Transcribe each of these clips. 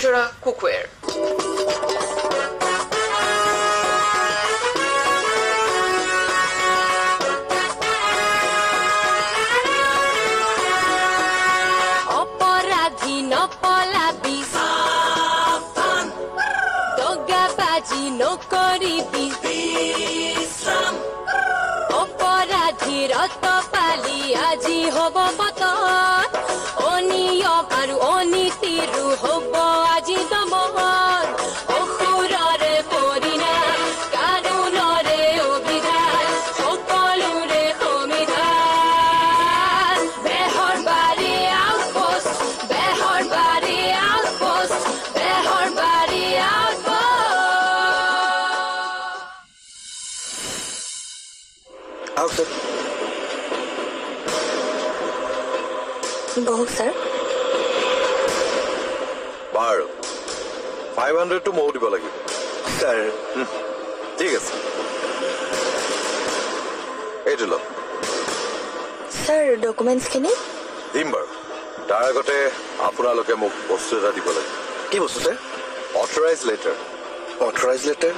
Cultural cookware. No koribi Bisram Oporadhi rato pali aji hobo paton Oniyom aru onitiru hobo aji domon Okhurare porinam karunore obidhan Sokolure homidhan Behor bari outpost Behor bari outpost Behor bari outpost How, sir? Bohu, sir. Bar 500 to more dibo lagi. Sir. ঠিক আছে এইটো ল Sir, documents kini? দিমবাৰ তাৰ আগতে আপোনালোকে মোক বস্তু এটা দিব লাগে কি বস্তু sir? Authorise letter authorise letter?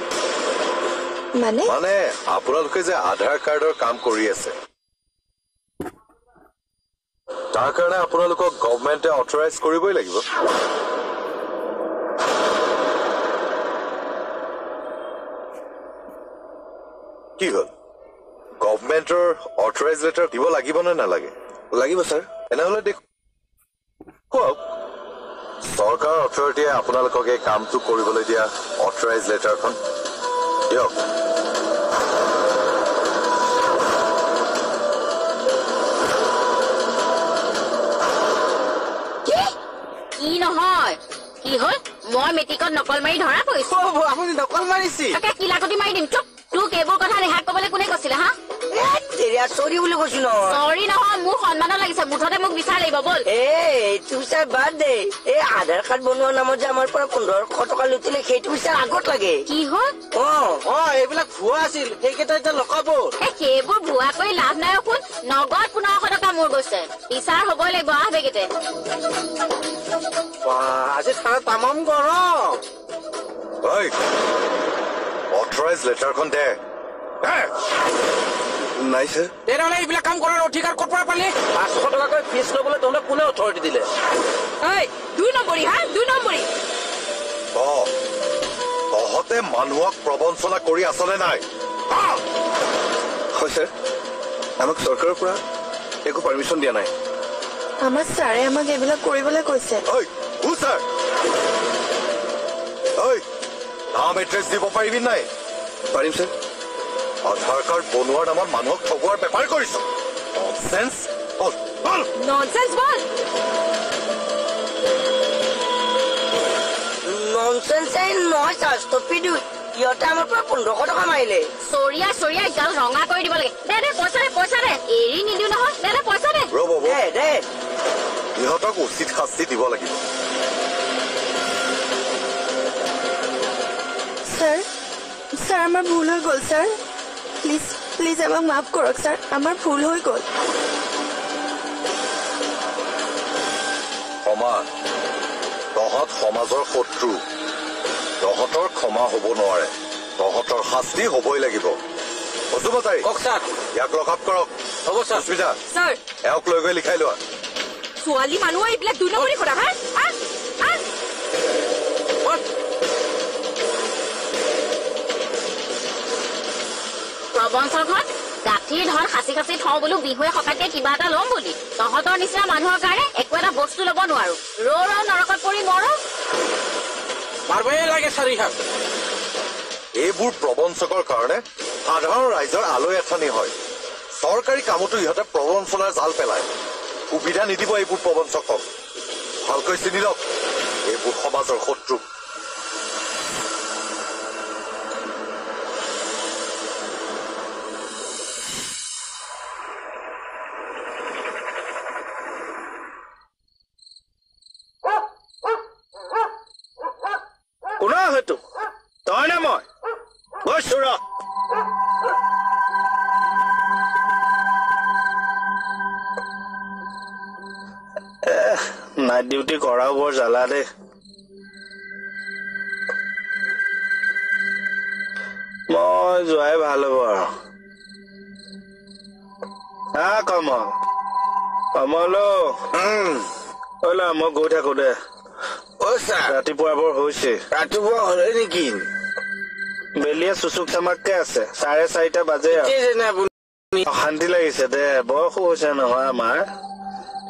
মানে আপোনালোকে যে আধাৰ কাৰ্ডৰ কাম কৰি আছে তাৰ কাৰণে আপোনালোকক গভৰ্ণমেণ্টে অথৰাইজ কৰিবই লাগিব কি হ'ল গভৰ্ণমেণ্টৰ অথৰাইজ লেটাৰ দিব লাগিব নে নালাগে লাগিব স্যাৰ। এনেহ'লে দেখুৱাওক চৰকাৰ অথৰিটিয়ে আপোনালোকক এই কামটো কৰিবলৈ দিয়া অথৰাইজ লেটাৰখন দিয়ক কি নহয় কি হ'ল মই মেট্ৰিকত নকল মাৰি ধৰা পৰিছো আপুনি নকল মাৰিছি তাকে কিলাকতি মাৰি দিম চুপ তোক এইবোৰ কথা ৰেহাই ক'বলৈ কোনে কৈছিলে হা চৰি বুলি কৈছো নহয় চৰি নহয় মোৰ সন্মানো লাগিছে মুঠতে মোক বিচাৰ লাগিব বল এইটো বিচাৰ বাদ দে এই আধাৰ কাৰ্ড বনোৱা নামত যে আমাৰ পৰা 1500 টকা লুটিলে সেইটো বিচাৰ আগত লাগে কি হ'ল এইবিলাক ভুৱা আছিল সেইকেইটা এতিয়া লকাব সেইবোৰ ভুৱা কৰি লাভ নাই শুন নগদ 1500 টকা মোৰ গৈছে বিচাৰ হ'বই লাগিব আহ বেগেতে আজি খানা তামাম গৰম ঐ অথৰাইজ লেটাৰখন দে নাই স্যাৰ। তেনেহ'লে এইবিলাক কাম কৰাৰ অধিকাৰ ক'ৰ পৰা পালি 500 টকাকৈ ফিজ ল'বলৈ তহঁতে কোনে অথৰিটি দিলে 2 নম্বৰী হা 2 নম্বৰী তহঁতে মানুহক প্ৰবঞ্চনা কৰি আছনে নাই হয় স্যাৰ। আমাক সৰকাৰেৰ পৰা একো পাৰমিশন দিয়া নাই আমাৰ ছাৰে আমাক এইবিলাক কৰিবলৈ কৈছে ঐ ছাৰ ঐ নাম এড্ৰেছ দিব পাৰিবি নাই পাৰিম স্যাৰ। আধাৰ কাৰ্ড বনোৱাৰ নামত মানুহক ঠগোৱাৰ বেপাৰ কৰিছ ননচেন্স ননসেন্স বল ননচেন্স নহয় ছাৰ ষ্টপি দিওঁ ইহঁতে আমাৰ পৰা 1500 টকা মাৰিলে চৰিয়া গাল ৰঙা কৰি দিব লাগে দে পইচা দে এৰি নিদিও নহয় দে পইচা দে ৰ'ব দে ইহঁতক উচিত শাস্তি দিব লাগিব স্যার স্যার আমার ভুল হয়ে গেল স্যার প্লিজ প্লিজ আমাক মাফ করক স্যার আমার ভুল হয়ে গেল ক্ষমা তহঁত সমাজৰ শত্ৰু তহঁতৰ ক্ষমা হ'ব নোৱাৰে তহঁতৰ শাস্তি হ'বই লাগিব বসুমতাৰী কওক ছাৰ ইয়াক লক আপ কৰক হ'ব ছাৰ সুস্মিতা স্যাৰ এওঁক লৈ গৈ লিখাই লোৱা ছোৱালী মানুহ এইবিলাক 2 নম্বৰী কথা হা প্ৰবঞ্চকহঁত গাঁঠিৰ ধন খাচি থওঁ বোলো বিহুৱে সকাতে কিবা এটা ল'ম বুলি তহঁতৰ নিচিনা মানুহৰ কাৰণে একো এটা বস্তু ল'ব নোৱাৰো ৰ নৰকত পৰি মৰো মাৰবই লাগে ছাৰ ইহাক এইবোৰ প্ৰবঞ্চকৰ কাৰণে সাধাৰণ ৰাইজৰ আলৈ এঠানি হয় চৰকাৰী কামতো ইহঁতে প্ৰবঞ্চনাৰ জাল পেলায় সুবিধা নিদিব এইবোৰ প্ৰবঞ্চকক ভালকৈ চিনি লওক এইবোৰ সমাজৰ শত্ৰু কোনা হয়তো তই না মই গৈছো ৰ নাইট ডিউটি কৰাও বৰ জ্বালা দে মই যোৱাই ভাল হ'ব আৰু কমল কমলো ওলা মই গৈ থাকো দে ৰাতিপুৱা বৰ হৈছে ৰাতিপুৱা হলে নেকি বেলিয়ে চুচুক চামাককে আছে 4:30 বাজে অশান্তি লাগিছে দে বয়সো হৈছে নহয় আমাৰ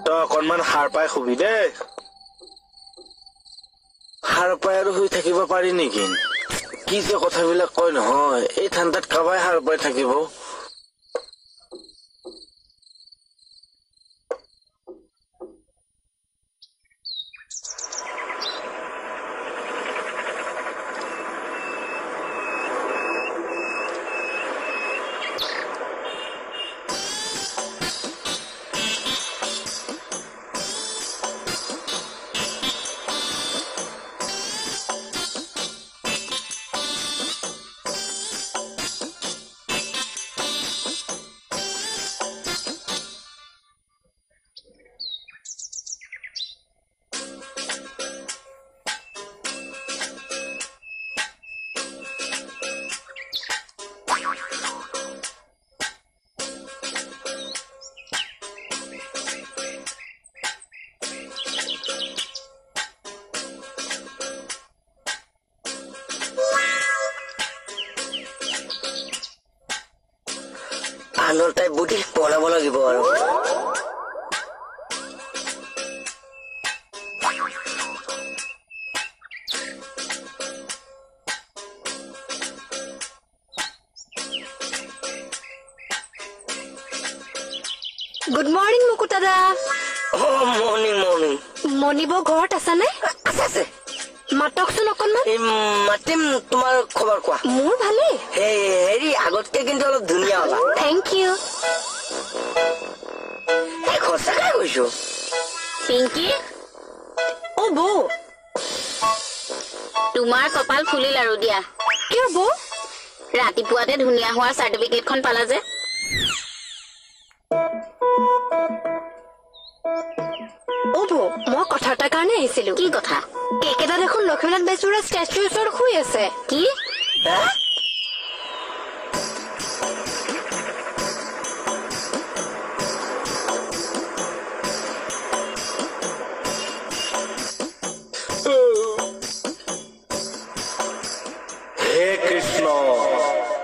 তই অকণমান সাৰ পাই শুবি দেই সাৰ পাই আৰু শুই থাকিব পাৰি নেকি কি যে কথাবিলাক কয় নহয় এই ঠাণ্ডাত কাবাই সাৰ পাই থাকিব আনৰ তাই বুটি বনাব লাগিব আৰু গুড মৰ্নিং মুকুতা দা মৰ্নিং মৰ্নিং মনিব ঘৰত আছানে আছে আছে মাতকচোন অকণমান মাতিম তোমাৰ খবৰ কোৱা মোৰ ভালেই হেৰি আগতকে কিন্তু অলপ ধুনীয়া হলা থেংক ইউ সঁচাকৈ কৈছো পিংকি অ বৌ তোমাৰ কপাল ফুলিল আৰু দিয়া কিয় বৌ ৰাতিপুৱাতে ধুনীয়া হোৱাৰ চাৰ্টিফিকেটখন পালা যে অ বৌ মই কথা এটাৰ কাৰণে আহিছিলো কি কথা একেটা দেখোন লক্ষ্মীনাথ বেজবৰুৱাৰ ষ্টেচুৰ ওচৰত শুই আছে কি হে কৃষ্ণ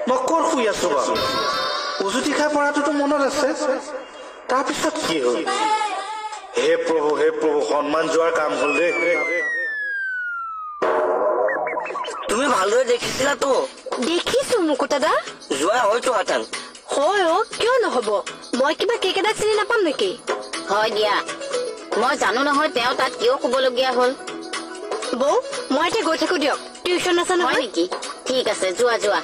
মই ক'ত শুই আছো বাৰু উজুতি খাই পৰাটোতো মনত আছে তাৰপিছত কি হ'ল হে প্ৰভু সন্মান যোৱাৰ কাম হ'ল দেই তুমি ভালদৰে দেখিছিলা তো দেখিছো মুকুতা দা যোৱা হয়তো হাতান হয় অ কিয় নহব মই কিবা কেকেটা চিনি নাপাম নেকি হয় দিয়া মই জানো নহয় তেওঁ তাত কিয় শুবলগীয়া হ'ল বৌ মই এতিয়া গৈ থাকো দিয়ক টিউচন আছে হয় নহয় নেকি ঠিক আছে যোৱা যোৱা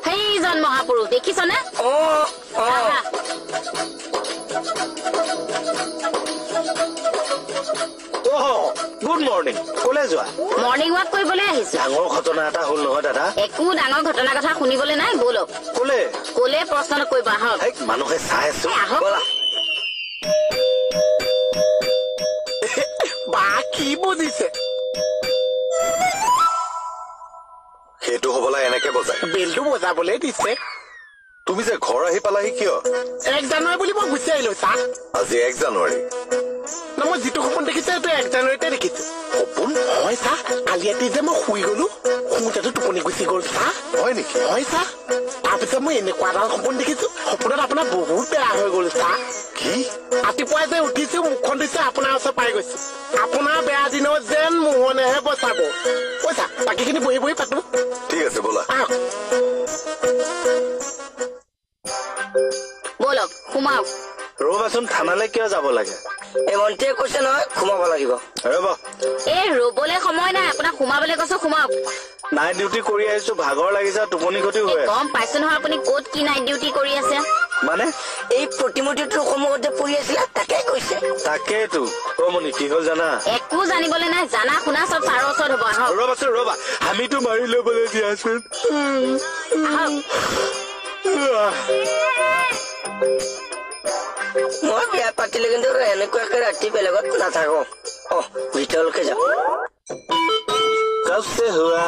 সেইজন মহাপুৰুষ দেখিছনে আহা। গুড মৰ্নিং কলে যোৱা মৰ্ণিং ৱাক কৰিবলৈ আহিছো ডাঙৰ ঘটনা এটা হ'ল নহয় দাদা একো ডাঙৰ ঘটনাৰ কথা শুনিবলৈ নাই ব'লক কলে কলে প্ৰশ্ন নকৰিব আহক মানুহে চাই আছো আহক বা কি বুজিছে সেইটো হবলা এনেকে বজায় বেলটো বজাবলৈ দিছে তুমি যে ঘৰ আহি পালাহি কিয় 1 জানুৱাৰী বুলি মই গুচি আহিলো চা আজি 1 জানুৱাৰী না মই যিটো সপোন দেখিছো সেইটো 1 জানুৱাৰীতে দেখিছো সপোন হয় চা কালি ৰাতি যে মই শুই গলো শুওঁতেতো টোপনি গুচি গ'ল চা হয় নেকি হয় চা তাৰপিছত মই এনেকুৱা এটা সপোন দেখিছো সপোনত আপোনাৰ বহুত বেয়া হৈ গ'ল চা কি ৰাতিপুৱাই যে উঠিছো মুখখন দিছে আপোনাৰ ওচৰত পাই গৈছো আপোনাৰ বেয়া দিনত যেন মোহনেহে বচাব পইচা বাকীখিনি বহি বহি পাতো ঠিক আছে ব'লা ব'লক সোমাওক ৰবাচোন থানালৈ কিয় যাব লাগে এই মন্ত্ৰীয়ে কৈছে নহয় সোমাব লাগিব ৰব এই ৰবলৈ সময় নাই আপোনাক সোমাবলৈ কৈছো সোমাওক নাইট ডিউটি কৰি আহিছো ভাগৰ লাগিছে টোপনি ক্ষতি হৈ গম পাইছো নহয় আপুনি ক'ত কি নাইট ডিউটি কৰি আছে মানে এই প্ৰতিমূৰ্তিটোৰ সন্মুখত যে পৰি আছিলে তাকে কৈছে তাকেইতো মনি কি হ'ল জানা একো জানিবলৈ নাই জানা শুনা চব ছাৰৰ ওচৰত হ'ব আহক ৰবাচোন ৰবা আমিতো মাৰি ল'বলৈ দিয়াচোন আহক মই বিয়া পাতিলে কিন্তু এনেকুৱাকে ৰাতি বেলেগত নাথাকো ভিতৰলৈকে যাওঁ কব সে হুৱা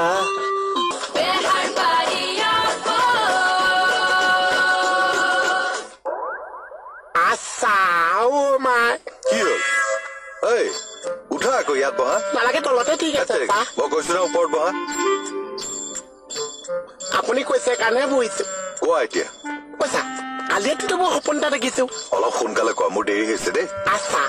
আচ্ছা অ' মাই কি হ'ল এই উঠা আকৌ ইয়াত বহা নালাগে তলতে ঠিক আছে চাহ মই কৈছো না ওপৰত বহা আপুনি কৈছে কাৰণে বহিছো কোৱা এতিয়া কৈছা কালিয়েতো মই সপোন এটা দেখিছো অলপ সোনকালে কোৱা মোৰ দেৰি হৈছে দেই আচ্ছা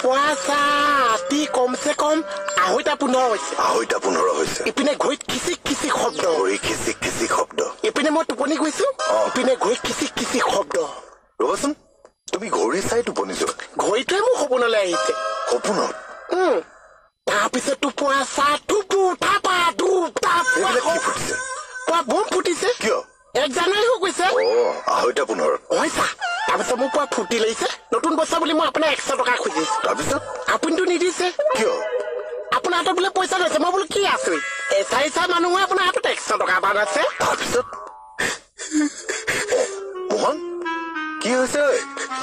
পুৱা ৰাতি কমচে কম 2:15 হৈছে 2:15 হৈছে ইপিনে ঘড়ীত খিচিক খিচিক শব্দ ঘড়ী খিচিক খিচিক শব্দ ইপিনে মই টোপনি গৈছো ইপিনে ঘড়ীত খিচিক খিচিক শব্দ ৰ'বাচোন তুমি ঘড়ী চাই টোপনি যোৱা ঘড়ীটোৱে মোৰ সপোনলৈ আহিছে সপোনত তাৰপিছতো পুৱা টুপু থাপা ধূপ তাপ এইবিলাক কি ফুটিছে পুৱা বোম ফুটিছে কিয় 1 জানুৱাৰী হৈ গৈছে 2:15 হয় চা তাৰপিছত মোৰ পুৱা ফুটি লাগিছে নতুন বছৰ বুলি মই আপোনাক 100 টকা খুজিছো তাৰপিছত আপুনিতো নিদিছে কিয় আপোনাৰ হাতত বোলে পইচা লৈছে মই বোলো কি আছো এচাইচা মানুহে আপোনাৰ হাতত 100 টকা বান আছে তাৰপিছত মোহন কি হৈছে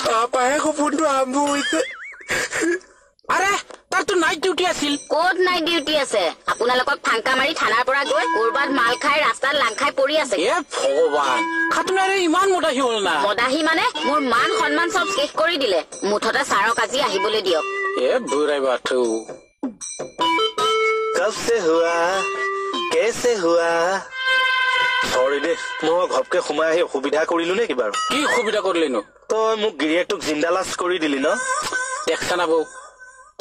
তাৰপৰাহে সপোনটো আৰম্ভ হৈছে আৰে তাৰতো নাইট ডিউটি আছিল ক'ত নাইট ডিউটি আছে আপোনালোকক ফাংকা মাৰি থানাৰ পৰা গৈ কৰবাত মাল খাই ৰাস্তাত লাং খাই পৰি আছে এ ভগৱান খাতুনাৰে ইমান মদাহী হ'ল না মদাহী মানে মোৰ মান সন্মান চব শেষ কৰি দিলে মুঠতে ছাৰক আজি আহিবলৈ দিয়ক এ বুঢ়াই বাথু কব সে হুৱা কেছে হুৱা চৰি দে মই ঘপকে সোমাই আহি অসুবিধা কৰিলো নে কিবা কি সুবিধা কৰিলিনো তই মোক গিৰিয়েকটোক জিন্দালাজ কৰি দিলি ন দেখছা না বৌ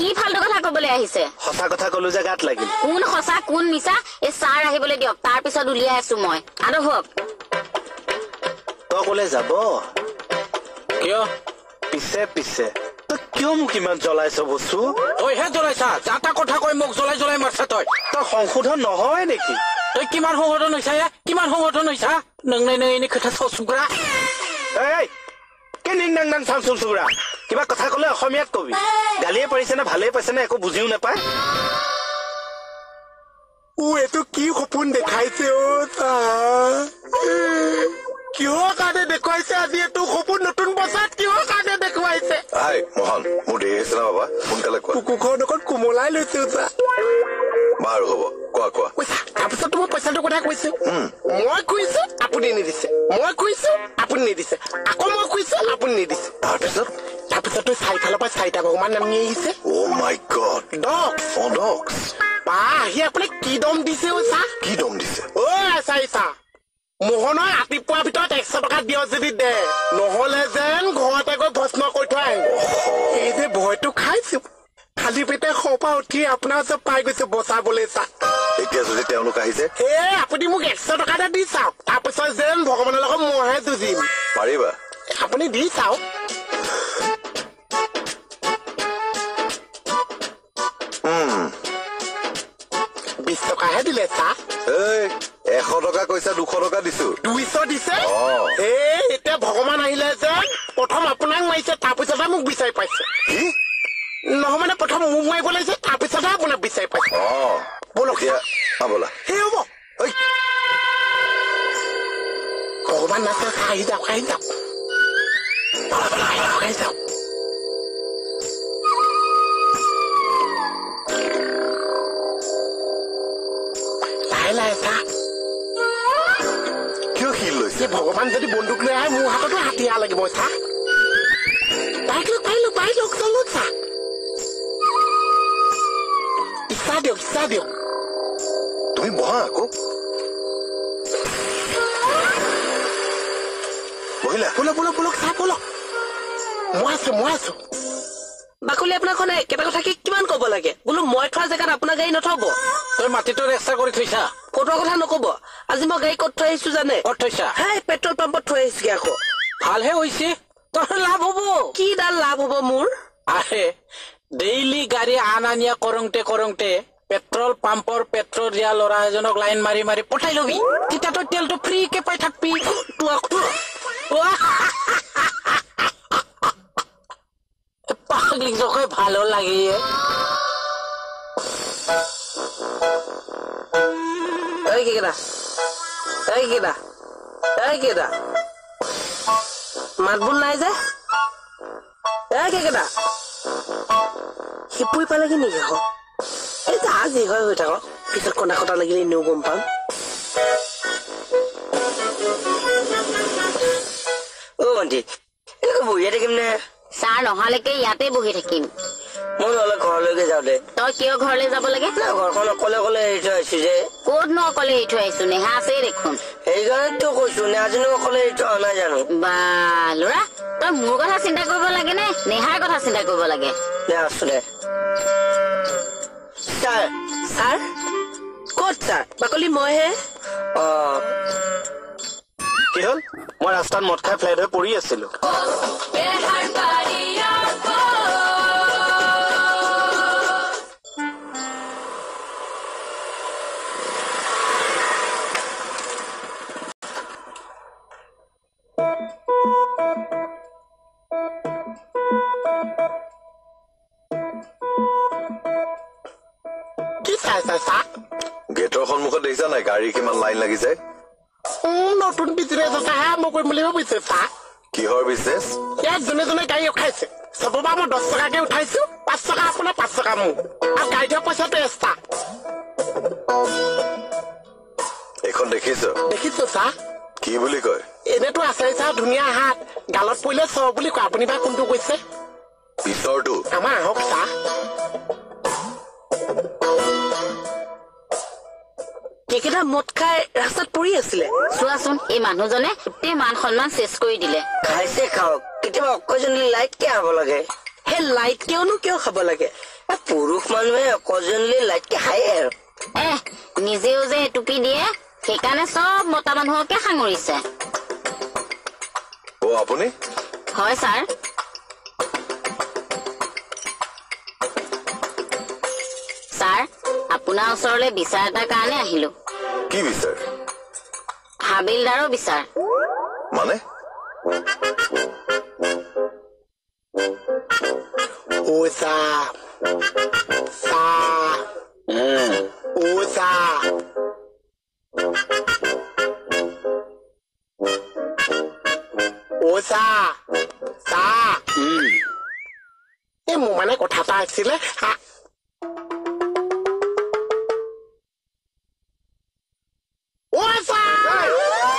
কি ফাল্টু কথা কবলৈ আহিছে সঁচা কথা কলো যে গাত লাগিল কোন সঁচা কোন মিছা এই ছাৰ আহিবলৈ দিয়ক তাৰ পিছত উলিয়াই আছো মই আৰু হওক তই কলে যাব কিয় পিছে পিছে তই কিয় মোক ইমান জ্বলাইছ বস্তু তইহে জ্বলাইছা যাতা কথা কৈ মোক জ্বলাই জ্বলাই মাৰছা তই সংশোধন নহয় নেকি তই কিমান সংগঠন হৈছা কিমান সংগঠন হৈছা নংনাই এনে কথা চুকৰা এই কি নিং নাং নাং চাম চুকৰা কিবা কথা কলে অসমীয়াত কবি গালিয়ে পাৰিছে নে ভালেই পাইছে নে একো বুজিও নাপায় এইটো কি সপোন দেখাইছে কিহৰ কাৰণে দেখুৱাইছে আজি এইটো সপোন নতুন বছৰত কিহৰ কাৰণে দেখুৱাইছে মোহন মোৰ দেৰি হৈছে না বাবা সোনকালে কোৱা কুকুৰখন অকণ কোমলাই লৈছে বাৰু হ'ব কোৱা কোৱা তাৰপিছত মই পইচাটোৰ কথা কৈছো মই খুজিছো আপুনি নিদিছে মই খুজিছো আপুনি নিদিছে আকৌ মই খুজিছো আপুনি নিদিছে তাৰপিছত তই চাৰিফালৰ পৰা 4টা ভগৱান নামি আহিছে মাই গড ডগছ আহি আপুনি কি দম দিছে কি দম দিছে চাৰিচা মোহনৰ ৰাতিপুৱাৰ ভিতৰত 100 টকা দিয় যদি দে নহলে যেন ঘৰতে গৈ ভস্ম কৰি থৈ আহিব এই যে ভয়টো খাইছো খালি পেটে পৰা উঠি আপোনাৰ চব পাই গৈছে বচাবলৈ চা এতিয়া যদি তেওঁলোক আহিছে আপুনি মোক 100 টকা এটা দি চাওক তাৰপিছত যেন ভগৱানৰ লগত মইহে যুঁজিম পাৰিবা আপুনি দি চাওক 20 টকাহে দিলে চা 100 টকা কৈছা 200 টকা দিছো 200 দিছে এতিয়া ভগৱান আহিলে যেন প্ৰথম আপোনাক মাৰিছে তাৰপিছতহে মোক বিচাৰি পাইছে নহয় মানে প্ৰথম মোক মাৰিব লাগিছে তাৰপিছতহে আপোনাক বিচাৰি পাইছে বলক বলা সেই হ'ব ভগৱান নাচে আহি যাওক আহি যাওক আহি যাওক লাহে লাহে চা কিয় শিল লৈছে ভগৱান যদি বন্দুক লৈ আহে মোৰ হাততো হাতীয়া লাগিব চা পাৰিলো চলো চা ইচ্ছা দিয়ক তুমি বহা আকৌ বহিলা বলক চা বলক মই আছো বাকলি আপোনাৰখনে একেটা কথা কিমান কব লাগে বোলো মই থোৱা জেগাত আপোনাৰ গাড়ী নথব তই মাটিটো এক্সট্ৰা কৰি থৈছা ফটোৰ কথা নকব আজি মই গাড়ী ক'ত থৈ আহিছো জানে ক'ত থৈছা পেট্ৰল পাম্পত থৈ আহিছোগে আকৌ ভালহে হৈছে তোৰ লাভ হব কি ডাল লাভ হব মোৰ আহে ডেইলি গাড়ী আনা কৰোংতে পেট্ৰল পাম্পৰ পেট্ৰল দিয়া ল'ৰা এজনক লাইন মাৰি মাৰি পঠাই লবি তেতিয়া তই তেলটো ফ্ৰীকে পাই থাকবি পাগলিক জকৈ ভালো লাগে মাত বোল নাই যে শিপুই পালেগে নেকি আকৌ এই যা যি হয় হৈ থাকক পিছত কন্দা কটা লাগিলে এনেও গম পাম অ ভণ্টি এনেকৈ বহিয়ে থাকিম নে ছাৰ নহালৈকে ইয়াতে বহি থাকিম মই নহ'লে ঘৰলৈকে যাওঁ দে তই কিয় ঘৰলৈ যাব লাগে ঘৰখন অকলে অকলে এৰি থৈ আহিছো যে ক'তনো অকলে এৰি থৈ আহিছো নেহা আছেই দেখোন সেইকাৰণেতো কৈছো নেহাজনী অকলে এৰি থৈ অহা নাই জানো বা ল'ৰা তই মোৰ কথা চিন্তা কৰিব লাগে নে নেহাৰ কথা চিন্তা কৰিব লাগে দে আছো দে ছাৰ ছাৰ ক'ত ছাৰ বাকলি মইহে অ কি হ'ল মই ৰাস্তাত মদ খাই ফ্লেট হৈ পৰি আছিলো কি চাইছা চা গেটৰ সন্মুখত দেখিছা নাই গাড়ী কিমান লাইন লাগিছে নতুন বিজনেছ এটাহে আৰম্ভ কৰিম বুলি ভাবিছে চা কিহৰ বিজনেছ ইয়াত যোনে যোনে গাড়ী উঠাইছে চবৰ পৰা মই 10 টকাকে উঠাইছো 5 টকা আপোনাৰ 5 টকা মোৰ আৰু গাড়ী দিয়া পইচাটো এক্সট্ৰা এইখন দেখিছ দেখিছো চা কি বুলি কয় এনেতো আছে চা ধুনীয়া হাত গালত পৰিলে চ বুলি কয় আপুনি বা কোনটো কৈছে পিছৰটো আমাৰ আহক চা কেইকেইটা মদ খাই ৰাস্তাত পৰি আছিলে চোৱাচোন এই মানুহজনে গোটেই মান সন্মান চেচ কৰি দিলে খাইছে খাওক কেতিয়াবা অকজনলি লাইট কিয় খাব লাগে সেই লাইট কিয় খাব লাগে পুৰুষ মানুহে অকজনলি লাইট কে খায়ে আৰু নিজেও যে টুপি দিয়ে সেইকাৰণে চব মতা মানুহকে সাঙুৰিছে অ আপুনি হয় ছাৰ ছাৰ আপোনাৰ ওচৰলৈ বিচাৰ এটাৰ কাৰণে আহিলো কি বিচাৰ হাবিলদাৰৰ বিচাৰ মানে ও চা চা ও চা ও চা চা এই মোৰ মানে কথা এটা আছিলে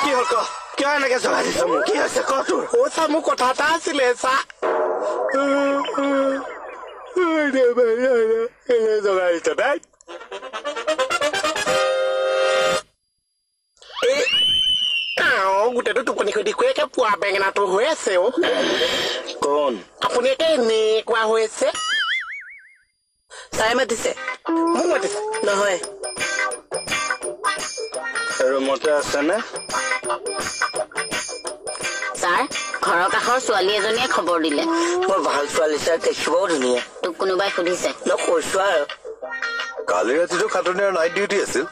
কি হ'ল ক কিয় এনেকে জগাই দিছ মোক কি হৈছে ক তোৰ ও চা মোৰ কথা এটা আছিলে চা জগাই দিছ দেই গোটেইটো টোপনি খৈ দেখুৱাই একে পুৱা বেঙেনাটো হৈ আছে অ কোন আপুনি একে এনেকুৱা হৈ আছে ছাৰে মাতিছে মোক মাতিছে নহয় ৰুমতে আছেনে ছাৰ ঘৰৰ কাষৰ ছোৱালী এজনীয়ে খবৰ দিলে বৰ ভাল ছোৱালী ছাৰ দেখিবও ধুনীয়া তোক কোনোবাই সুধিছে কৈছো আৰু কালি ৰাতিটো খাটনিয়াৰ নাইট ডিউটি আছিল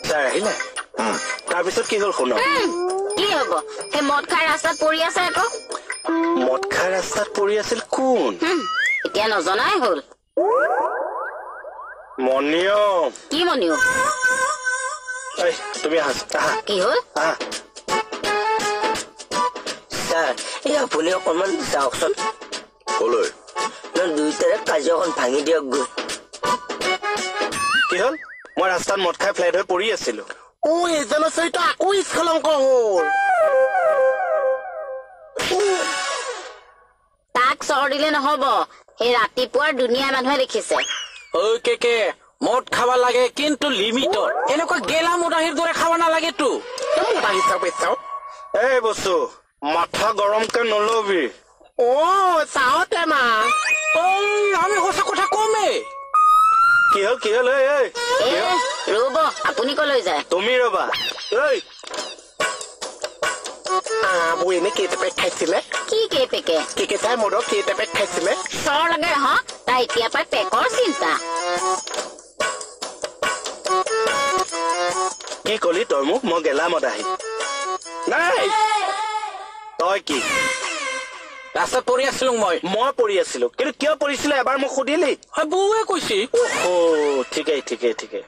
ছাৰ আহিলে তাৰপিছত কি হ'ল শুনক কি হব সেই মদ খাই ৰাস্তাত পৰি আছে আকৌ মদ খাই ৰাস্তাত পৰি আছিল কোন এতিয়া নজনাই হ'ল মনিয়ম কি মনিও তুমি আহা কি হ'ল আহা ছাৰ এই আপুনি অকণমান যাওকচোন কলৈ দুইটাৰে কাজিয়াখন ভাঙি দিয়ক গৈ কি হ'ল মই ৰাস্তাত মদ খাই ফ্লেট হৈ পৰি আছিলো ও এইজনৰ চৰিত্ৰ আকৌ স্খলংক হ'ল তাক চৰ দিলে নহব সেই ৰাতিপুৱাৰ দুনিয়াৰ মানুহে দেখিছে ঐ কে মদ খাব লাগে কিন্তু লিমিটত এনেকুৱা গেলা মুদাহীৰ দৰে খাব নালাগেতো মোটা হিচাপে চাও এই বস্তু মাথা গৰমকে নলবি অ চাও টেমা আমি সঁচা কথা কমেই কি হ'ল ৰব আপুনি কলৈ যায় তুমি ৰবা বৌ এনে কেইটাপেক খাইছিলে কি কেপেকে কেকে চাই মদক কেইটাপেক খাইছিলে চৰ লাগে ৰহ তাই এতিয়া পাই পেকৰ চিন্তা কি কলি তই মোক মই গেলা মদাহী নাই তই কি ৰাস্তাত পৰি আছিলো মই পৰি আছিলো কিন্তু কিয় পৰিছিলো এবাৰ মোক সুধিলি বৌৱে কৈছে ঠিকেই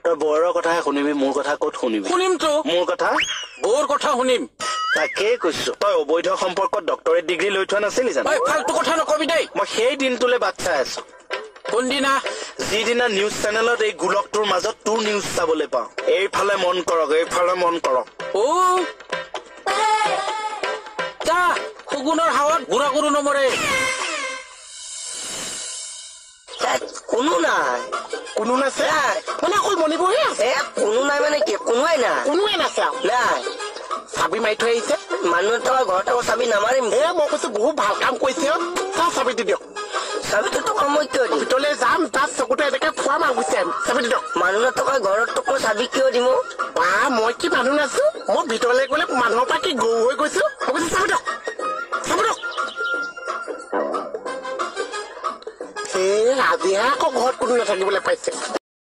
তই বৌৰৰ কথাহে শুনিবি মোৰ কথা ক'ত শুনিবি শুনিমতো মোৰ কথা বৌৰ কথা শুনিম তাকেই কৈছো তই অবৈধ সম্পৰ্কত ডক্টৰেট ডিগ্ৰী লৈ থোৱা নাছিলি জানো ঐ ফাল্টু কথা নকবি দেই মই সেই দিনটোলে বাট চাই আছো কোনদিনা যিদিনা নিউজ চেনেলত এই গোলকটোৰ মাজত তোৰ নিউজ চাবলৈ পাওঁ এইফালে মন কৰক ও যা শগুনৰ হাৱত ঘূৰা ঘূৰু নমৰে কোনো নাই কোনো নাছে মানে অকল মণিপুৰহে আছে কোনো নাই মানে কি কোনোৱে নাই কোনোৱে নাছে আৰু নাই চাবি মাৰি থৈ আহিছে মানুহ থকা ঘৰত আকৌ চাবি নামাৰিম মই কৈছো বহুত ভাল কাম কৰিছে চাবিটো দিয়ক চাবিটো মই কিয় দিম ভিতৰলৈ যাম তাত চকুটো এনেকে ফুৱাম আৰু গুচি আহিম চাবিটো দিয়ক মানুহ নথকা ঘৰত তোক মই চাবি কিয় দিম বা মই কি মানুহ নাছো মই ভিতৰলৈ গ'লে মানুহৰ পৰা কি গৰু হৈ গৈছো মই কৈছো চাবি দিয়ক আজিহে আকৌ ঘৰত কোনো নাথাকিবলৈ পাইছে